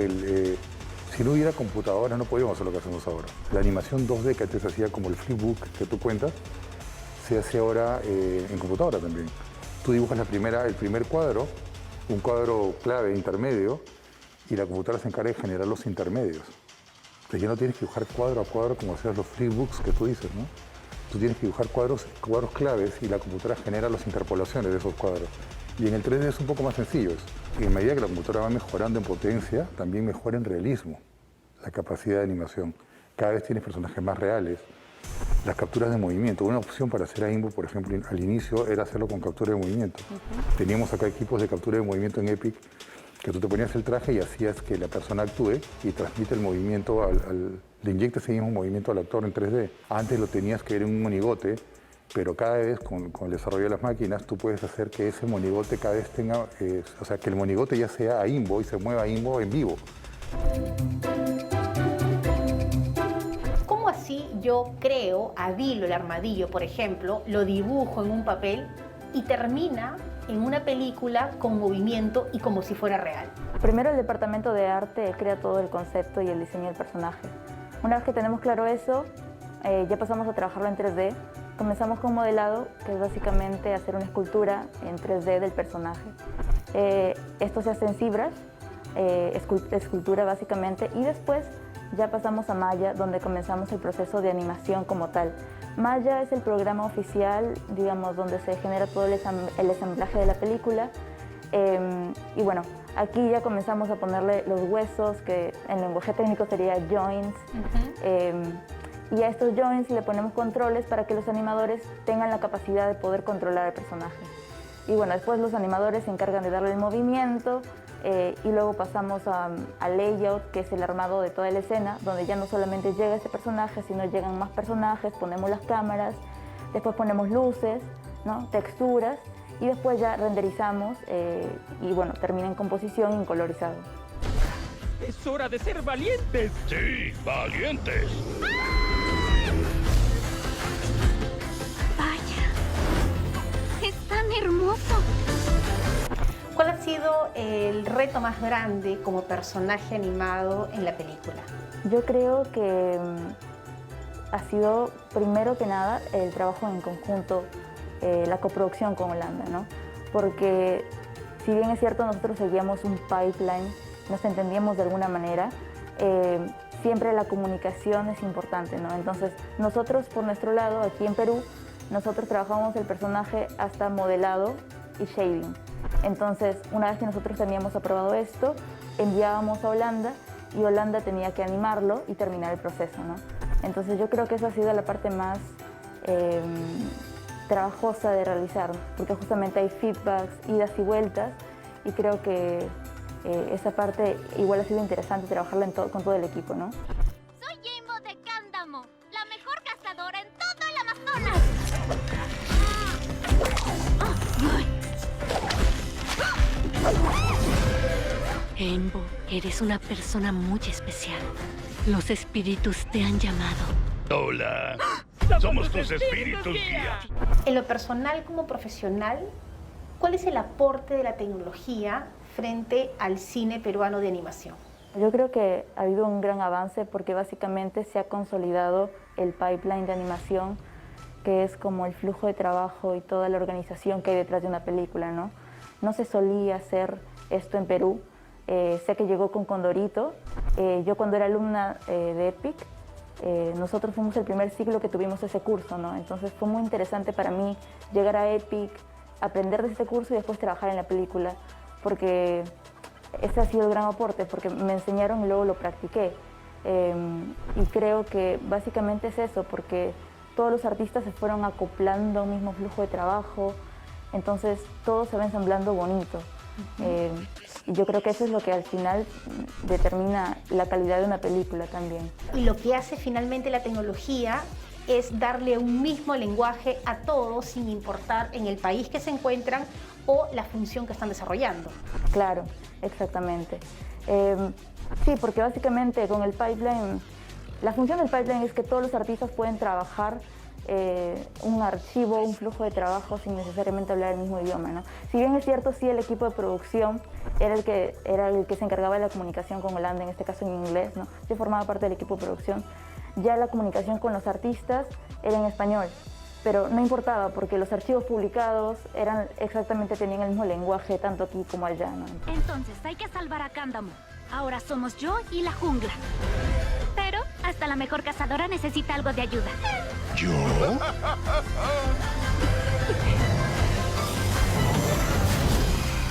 Si no hubiera computadoras no podíamos hacer lo que hacemos ahora. La animación 2D que antes se hacía como el flipbook que tú cuentas, se hace ahora en computadora también. Tú dibujas el primer cuadro, un cuadro clave intermedio, y la computadora se encarga de generar los intermedios. Entonces ya no tienes que dibujar cuadro a cuadro como hacías los flipbooks que tú dices, ¿no? Tú tienes que dibujar cuadros claves y la computadora genera las interpolaciones de esos cuadros. Y en el 3D es un poco más sencillo eso. Y en medida que la computadora va mejorando en potencia, también mejora en realismo la capacidad de animación. Cada vez tienes personajes más reales. las capturas de movimiento. Una opción para hacer AIMBO, por ejemplo, al inicio era hacerlo con captura de movimiento. Teníamos acá equipos de captura de movimiento en Epic, que tú te ponías el traje y hacías que la persona actúe y transmite el movimiento, le inyectas ese mismo movimiento al actor en 3D. Antes lo tenías que ver en un monigote, pero cada vez con el desarrollo de las máquinas tú puedes hacer que ese monigote cada vez tenga, o sea, que el monigote ya sea AIMBO y se mueva AIMBO en vivo. ¿Cómo así yo creo, habilo el armadillo, por ejemplo, lo dibujo en un papel y termina en una película con movimiento y como si fuera real? Primero el departamento de arte crea todo el concepto y el diseño del personaje. Una vez que tenemos claro eso, ya pasamos a trabajarlo en 3D. Comenzamos con modelado, que es básicamente hacer una escultura en 3D del personaje. Esto se hace en fibras, escultura básicamente, y después ya pasamos a Maya, donde comenzamos el proceso de animación como tal. Maya es el programa oficial, digamos, donde se genera todo el ensamblaje de la película. Y bueno, aquí ya comenzamos a ponerle los huesos, que en lenguaje técnico sería joints. Y a estos joints le ponemos controles para que los animadores tengan la capacidad de poder controlar al personaje. Y bueno, después los animadores se encargan de darle el movimiento y luego pasamos a layout, que es el armado de toda la escena, donde ya no solamente llega este personaje, sino llegan más personajes, ponemos las cámaras, después ponemos luces, ¿no? Texturas, y después ya renderizamos y bueno, termina en composición y en colorizado. ¡Es hora de ser valientes! ¡Sí, valientes! ¡Es tan hermoso! ¿Cuál ha sido el reto más grande como personaje animado en la película? Yo creo que ha sido, primero que nada, el trabajo en conjunto, la coproducción con Holanda, ¿no? Porque si bien es cierto, nosotros seguíamos un pipeline, nos entendíamos de alguna manera, siempre la comunicación es importante, ¿no? Entonces, nosotros por nuestro lado, aquí en Perú, nosotros trabajamos el personaje hasta modelado y shading. Entonces, una vez que nosotros teníamos aprobado esto, enviábamos a Holanda y Holanda tenía que animarlo y terminar el proceso, ¿no? Entonces, yo creo que esa ha sido la parte más trabajosa de realizar, porque justamente hay feedbacks, idas y vueltas, y creo que esa parte igual ha sido interesante trabajarla con todo el equipo, ¿no? Soy Aimbo de Cándamo, la mejor cazadora en todo el Amazonas. Aimbo, eres una persona muy especial. Los espíritus te han llamado. Hola, somos tus espíritus guía. En lo personal como profesional, ¿cuál es el aporte de la tecnología frente al cine peruano de animación? Yo creo que ha habido un gran avance porque básicamente se ha consolidado el pipeline de animación, que es como el flujo de trabajo y toda la organización que hay detrás de una película, ¿no? No se solía hacer esto en Perú. Sé que llegó con Condorito. Yo cuando era alumna de Epic, nosotros fuimos el primer ciclo que tuvimos ese curso, ¿no? Entonces fue muy interesante para mí llegar a Epic, aprender de este curso y después trabajar en la película, porque ese ha sido el gran aporte, porque me enseñaron y luego lo practiqué. Y creo que básicamente es eso, porque todos los artistas se fueron acoplando a un mismo flujo de trabajo, entonces todo se va ensamblando bonito. Y yo creo que eso es lo que al final determina la calidad de una película también. Y lo que hace finalmente la tecnología es darle un mismo lenguaje a todos sin importar en el país que se encuentran o la función que están desarrollando. Claro, exactamente. Sí, porque básicamente con el pipeline, la función del pipeline es que todos los artistas pueden trabajar un archivo, un flujo de trabajo sin necesariamente hablar el mismo idioma, ¿no? Si bien es cierto, sí, el equipo de producción era el que se encargaba de la comunicación con Holanda, en este caso en inglés, ¿no? Yo formaba parte del equipo de producción. Ya la comunicación con los artistas era en español, pero no importaba porque los archivos publicados tenían el mismo lenguaje tanto aquí como allá, ¿no? Entonces hay que salvar a Cándamo. Ahora somos yo y la jungla. Pero hasta la mejor cazadora necesita algo de ayuda. ¿Yo?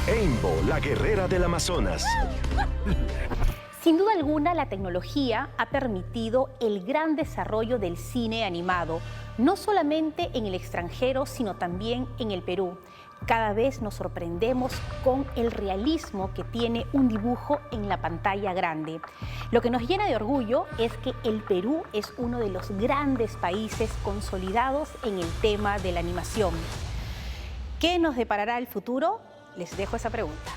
Aimbo, la guerrera del Amazonas. Sin duda alguna, la tecnología ha permitido el gran desarrollo del cine animado, no solamente en el extranjero, sino también en el Perú. Cada vez nos sorprendemos con el realismo que tiene un dibujo en la pantalla grande. Lo que nos llena de orgullo es que el Perú es uno de los grandes países consolidados en el tema de la animación. ¿Qué nos deparará el futuro? Les dejo esa pregunta.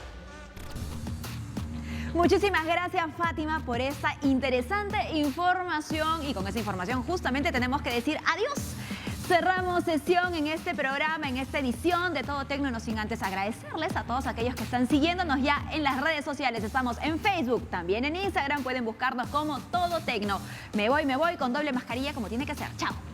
Muchísimas gracias, Fátima, por esta interesante información, y con esa información justamente tenemos que decir adiós. Cerramos sesión en este programa, en esta edición de Todo Tecno, no sin antes agradecerles a todos aquellos que están siguiéndonos ya en las redes sociales. Estamos en Facebook, también en Instagram, pueden buscarnos como Todo Tecno. Me voy con doble mascarilla como tiene que ser. Chao.